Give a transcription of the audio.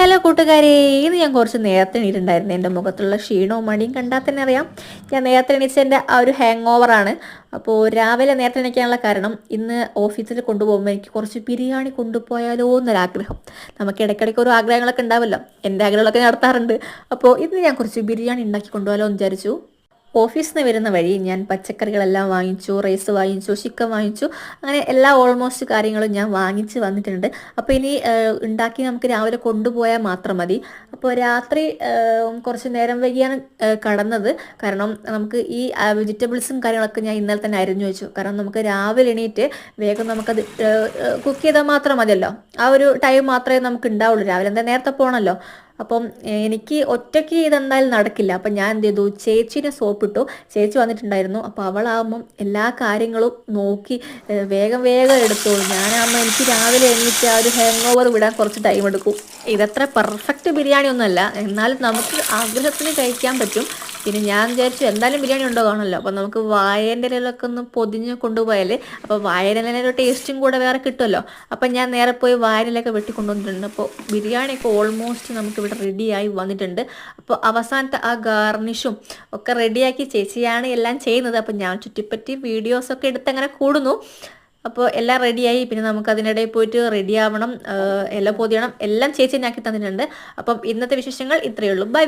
Hello കൂട്ടുകാരെ, ഇന്ന് ഞാൻ കുറച്ച് നേരത്തെ എണീറ്റുണ്ടായിരുന്നു. എൻ്റെ മുഖത്തുള്ള ക്ഷീണവും മടിയും കണ്ടാൽ തന്നെ അറിയാം ഞാൻ നേരത്തെ എണീച്ചതിൻ്റെ ആ ഒരു ഹാങ് ഓവറാണ്. അപ്പോൾ രാവിലെ നേരത്തെ എണീക്കാനുള്ള കാരണം ഇന്ന് ഓഫീസിൽ കൊണ്ടുപോകുമ്പോൾ എനിക്ക് കുറച്ച് ബിരിയാണി കൊണ്ടുപോയാലോ എന്നൊരാഗ്രഹം. നമുക്ക് ഇടയ്ക്കിടയ്ക്ക് ഓരോ ആഗ്രഹങ്ങളൊക്കെ ഉണ്ടാവുമല്ലോ. എൻ്റെ ആഗ്രഹങ്ങളൊക്കെ നടത്താറുണ്ട്. അപ്പോൾ ഇന്ന് ഞാൻ കുറച്ച് ബിരിയാണി ഉണ്ടാക്കി കൊണ്ടുപോകാലോ എന്ന് വിചാരിച്ചു. ഓഫീസിൽ നിന്ന് വരുന്ന വഴി ഞാൻ പച്ചക്കറികളെല്ലാം വാങ്ങിച്ചു, റൈസ് വാങ്ങിച്ചു, ചിക്കൻ വാങ്ങിച്ചു, അങ്ങനെ എല്ലാ ഓൾമോസ്റ്റ് കാര്യങ്ങളും ഞാൻ വാങ്ങിച്ച് വന്നിട്ടുണ്ട്. അപ്പോൾ ഇനി ഉണ്ടാക്കി നമുക്ക് രാവിലെ കൊണ്ടുപോയാൽ മാത്രം മതി. അപ്പോൾ രാത്രി കുറച്ച് നേരം വൈകിയാണ് കടന്നത്. കാരണം നമുക്ക് ഈ വെജിറ്റബിൾസും കാര്യങ്ങളൊക്കെ ഞാൻ ഇന്നലെ തന്നെ അരിഞ്ഞു വെച്ചു. കാരണം നമുക്ക് രാവിലെ എണീറ്റ് വേഗം നമുക്കത് കുക്ക് ചെയ്താൽ മാത്രം മതിയല്ലോ. ആ ഒരു ടൈം മാത്രമേ നമുക്ക് ഉണ്ടാവുള്ളൂ. രാവിലെ എന്താ നേരത്തെ പോകണമല്ലോ. അപ്പം എനിക്ക് ഒറ്റയ്ക്ക് ഇതെന്തായാലും നടക്കില്ല. അപ്പം ഞാൻ എന്ത് ചെയ്തു, ചേച്ചീനെ സോപ്പിട്ടു. ചേച്ചി വന്നിട്ടുണ്ടായിരുന്നു. അപ്പോൾ അവളാകുമ്പം എല്ലാ കാര്യങ്ങളും നോക്കി വേഗം വേഗം എടുത്തോളൂ. ഞാനാകുമ്പോൾ എനിക്ക് രാവിലെ എണീറ്റ് ആ ഒരു ഹാങ് ഓവർ വിടാൻ കുറച്ച് ടൈം എടുക്കും. ഇതത്ര പെർഫെക്റ്റ് ബിരിയാണി ഒന്നുമല്ല, എന്നാലും നമുക്ക് ആഗ്രഹത്തിന് കഴിക്കാൻ പറ്റും. പിന്നെ ഞാൻ വിചാരിച്ചു എന്തായാലും ബിരിയാണി ഉണ്ടാകുകയാണല്ലോ, അപ്പോൾ നമുക്ക് വാഴേൻ്റെ ഇലയിലൊക്കെ ഒന്ന് പൊതിഞ്ഞ് കൊണ്ടുപോയാൽ അപ്പോൾ വാഴേൻ്റെ ഇലയുടെ ടേസ്റ്റും കൂടെ വേറെ കിട്ടുമല്ലോ. അപ്പം ഞാൻ നേരെ പോയി വാഴയിലൊക്കെ വെട്ടി കൊണ്ടുവന്നിട്ടുണ്ട്. അപ്പോൾ ബിരിയാണിയൊക്കെ ഓൾമോസ്റ്റ് നമുക്ക് ഇവിടെ റെഡിയായി വന്നിട്ടുണ്ട്. അപ്പോൾ അവസാനത്തെ ആ ഗാർണിഷും ഒക്കെ റെഡിയാക്കി ചേച്ചിയാണ് എല്ലാം ചെയ്യുന്നത്. അപ്പം ഞാൻ ചുറ്റിപ്പറ്റി വീഡിയോസൊക്കെ എടുത്ത് അങ്ങനെ കൂടുന്നു. അപ്പോൾ എല്ലാം റെഡിയായി. പിന്നെ നമുക്ക് അതിനിടയിൽ പോയിട്ട് റെഡി ആവണം, എല്ലാം പൊതിയണം, എല്ലാം ചേച്ചി ഞാക്കി തന്നിട്ടുണ്ട്. അപ്പം ഇന്നത്തെ വിശേഷങ്ങൾ ഇത്രയേ ഉള്ളൂ. Bye bye.